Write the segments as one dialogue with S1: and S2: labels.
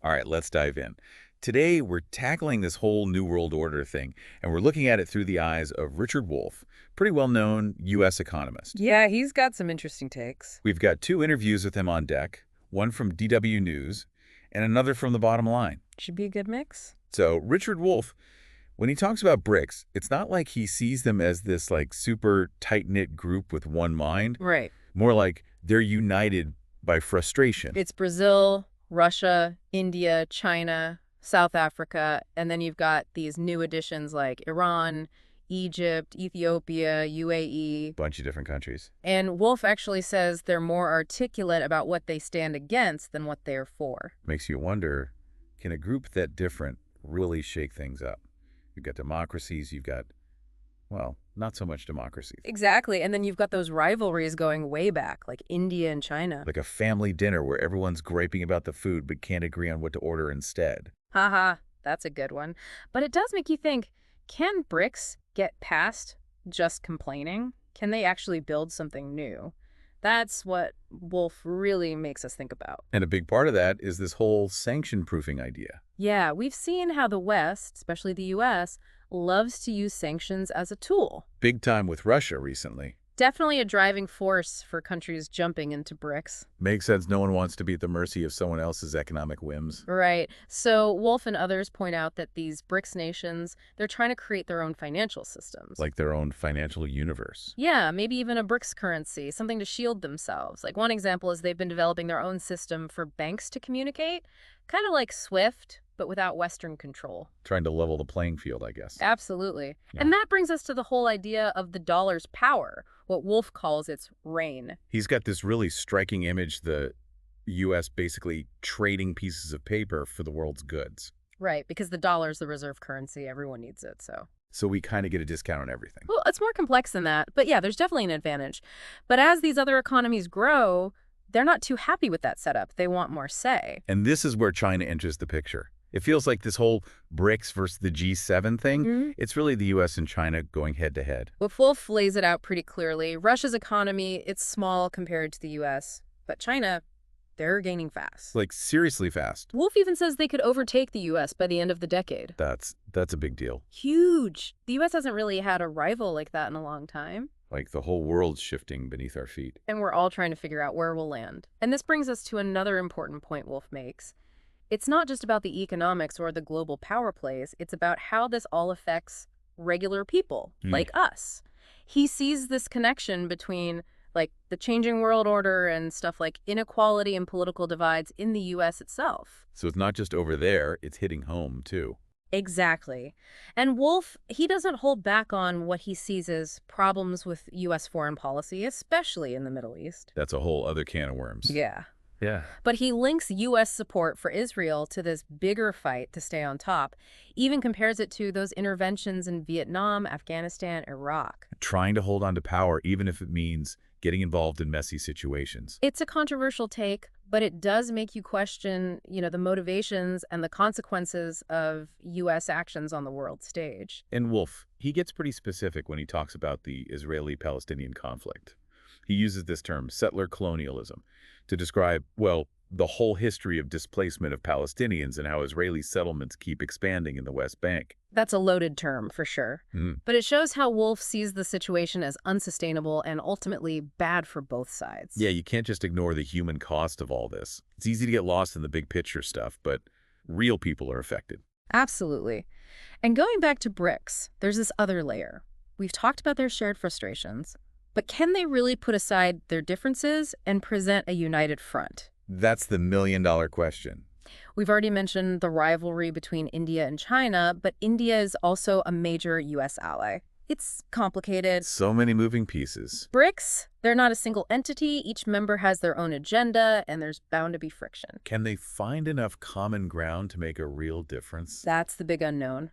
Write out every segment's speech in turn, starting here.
S1: All right, let's dive in. Today, we're tackling this whole New World Order thing, and we're looking at it through the eyes of Richard Wolff, pretty well-known U.S. economist.
S2: Yeah, he's got some interesting takes.
S1: We've got two interviews with him on deck, one from DW News and another from the Bottom Line.
S2: Should be a good mix.
S1: So Richard Wolff, when he talks about BRICS, it's not like he sees them as this super tight-knit group with one mind.
S2: Right.
S1: More like they're united by frustration.
S2: It's Brazil, Russia, India, China, South Africa, and then you've got these new additions like Iran, Egypt, Ethiopia, UAE.
S1: Bunch of different countries.
S2: And Wolff actually says they're more articulate about what they stand against than what they're for.
S1: Makes you wonder, can a group that different really shake things up? You've got democracies, you've got, well, not so much democracies.
S2: Exactly. And then you've got those rivalries going way back, like India and China.
S1: Like a family dinner where everyone's griping about the food but can't agree on what to order instead.
S2: Haha, that's a good one. But it does make you think, can BRICS get past just complaining? Can they actually build something new? That's what Wolff really makes us think about.
S1: And a big part of that is this whole sanction-proofing idea.
S2: Yeah, we've seen how the West, especially the U.S., loves to use sanctions as a tool.
S1: Big time with Russia recently.
S2: Definitely a driving force for countries jumping into BRICS.
S1: Makes sense. No one wants to be at the mercy of someone else's economic whims.
S2: Right. So Wolff and others point out that these BRICS nations, they're trying to create their own financial systems.
S1: Like their own financial universe.
S2: Yeah, maybe even a BRICS currency, something to shield themselves. Like one example is they've been developing their own system for banks to communicate, kind of like SWIFT, but without Western control.
S1: Trying to level the playing field, I guess.
S2: Absolutely.
S1: Yeah.
S2: And that brings us to the whole idea of the dollar's power, what Wolff calls its reign.
S1: He's got this really striking image, the U.S. basically trading pieces of paper for the world's goods.
S2: Right, because the dollar's the reserve currency. Everyone needs it, so.
S1: So we kind of get a discount on everything.
S2: Well, it's more complex than that. But yeah, there's definitely an advantage. But as these other economies grow, they're not too happy with that setup. They want more say.
S1: And this is where China enters the picture. It feels like this whole BRICS versus the G7 thing, It's really the U.S. and China going head-to-head.
S2: Well, Wolff lays it out pretty clearly. Russia's economy, it's small compared to the U.S., but China, they're gaining fast.
S1: Like, seriously fast.
S2: Wolff even says they could overtake the U.S. by the end of the decade.
S1: That's a big deal.
S2: Huge. The U.S. hasn't really had a rival like that in a long time.
S1: Like the whole world's shifting beneath our feet.
S2: And we're all trying to figure out where we'll land. And this brings us to another important point Wolff makes. It's not just about the economics or the global power plays. It's about how this all affects regular people, like us. He sees this connection between, like, the changing world order and stuff like inequality and political divides in the U.S. itself.
S1: So it's not just over there, it's hitting home, too.
S2: Exactly. And Wolff, he doesn't hold back on what he sees as problems with U.S. foreign policy, especially in the Middle East.
S1: That's a whole other can of worms.
S2: Yeah.
S1: Yeah.
S2: But he links U.S. support for Israel to this bigger fight to stay on top, even compares it to those interventions in Vietnam, Afghanistan, Iraq.
S1: Trying to hold on to power, even if it means getting involved in messy situations.
S2: It's a controversial take, but it does make you question, the motivations and the consequences of U.S. actions on the world stage.
S1: And Wolff, he gets pretty specific when he talks about the Israeli-Palestinian conflict. He uses this term, settler colonialism, to describe, well, the whole history of displacement of Palestinians and how Israeli settlements keep expanding in the West Bank.
S2: That's a loaded term, for sure. But it shows how Wolff sees the situation as unsustainable and ultimately bad for both sides.
S1: Yeah, you can't just ignore the human cost of all this. It's easy to get lost in the big picture stuff, but real people are affected.
S2: Absolutely. And going back to BRICS, there's this other layer. We've talked about their shared frustrations, but can they really put aside their differences and present a united front?
S1: That's the million-dollar question.
S2: We've already mentioned the rivalry between India and China, but India is also a major U.S. ally. It's complicated.
S1: So many moving pieces.
S2: BRICS, they're not a single entity. Each member has their own agenda, and there's bound to be friction.
S1: Can they find enough common ground to make a real difference?
S2: That's the big unknown.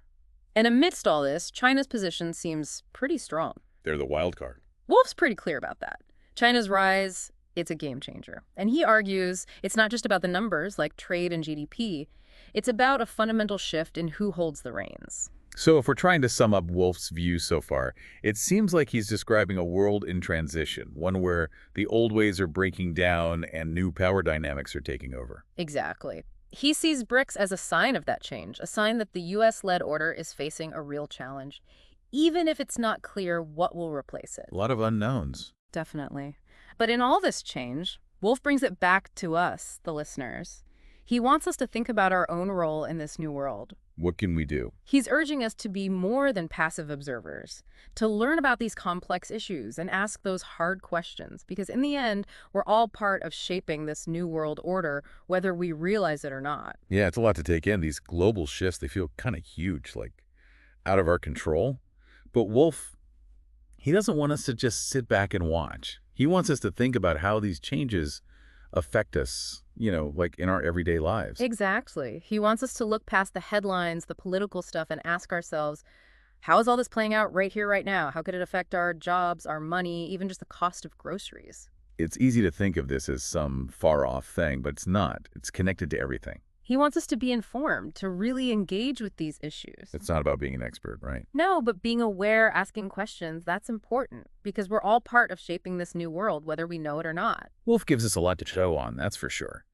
S2: And amidst all this, China's position seems pretty strong.
S1: They're the wild card.
S2: Wolff's pretty clear about that. China's rise, it's a game changer. And he argues it's not just about the numbers like trade and GDP. It's about a fundamental shift in who holds the reins.
S1: So if we're trying to sum up Wolff's view so far, it seems like he's describing a world in transition, one where the old ways are breaking down and new power dynamics are taking over.
S2: Exactly. He sees BRICS as a sign of that change, a sign that the U.S.-led order is facing a real challenge, even if it's not clear what will replace it.
S1: A lot of unknowns.
S2: Definitely. But in all this change, Wolf brings it back to us, the listeners. He wants us to think about our own role in this new world.
S1: What can we do?
S2: He's urging us to be more than passive observers, to learn about these complex issues and ask those hard questions, because in the end, we're all part of shaping this new world order, whether we realize it or not.
S1: Yeah, it's a lot to take in. These global shifts, they feel kind of huge, like out of our control. But Wolf, he doesn't want us to just sit back and watch. He wants us to think about how these changes affect us, like in our everyday lives.
S2: Exactly. He wants us to look past the headlines, the political stuff, and ask ourselves, how is all this playing out right here, right now? How could it affect our jobs, our money, even just the cost of groceries?
S1: It's easy to think of this as some far-off thing, but it's not. It's connected to everything.
S2: He wants us to be informed, to really engage with these issues.
S1: It's not about being an expert, right?
S2: No, but being aware, asking questions, that's important because we're all part of shaping this new world, whether we know it or not.
S1: Wolf gives us a lot to show on, that's for sure.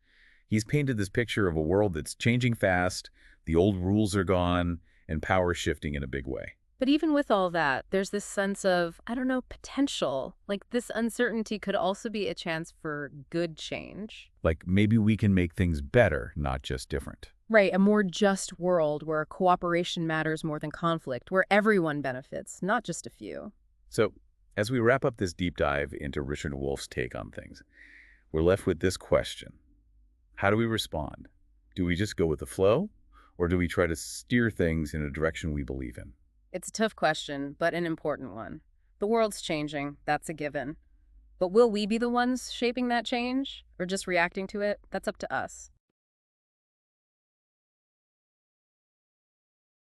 S1: He's painted this picture of a world that's changing fast, the old rules are gone, and power shifting in a big way.
S2: But even with all that, there's this sense of, I don't know, potential. Like this uncertainty could also be a chance for good change.
S1: Like maybe we can make things better, not just different.
S2: Right, a more just world where cooperation matters more than conflict, where everyone benefits, not just a few.
S1: So, as we wrap up this deep dive into Richard Wolff's take on things, we're left with this question. How do we respond? Do we just go with the flow, or do we try to steer things in a direction we believe in?
S2: It's a tough question, but an important one. The world's changing, that's a given. But will we be the ones shaping that change, or just reacting to it? That's up to us.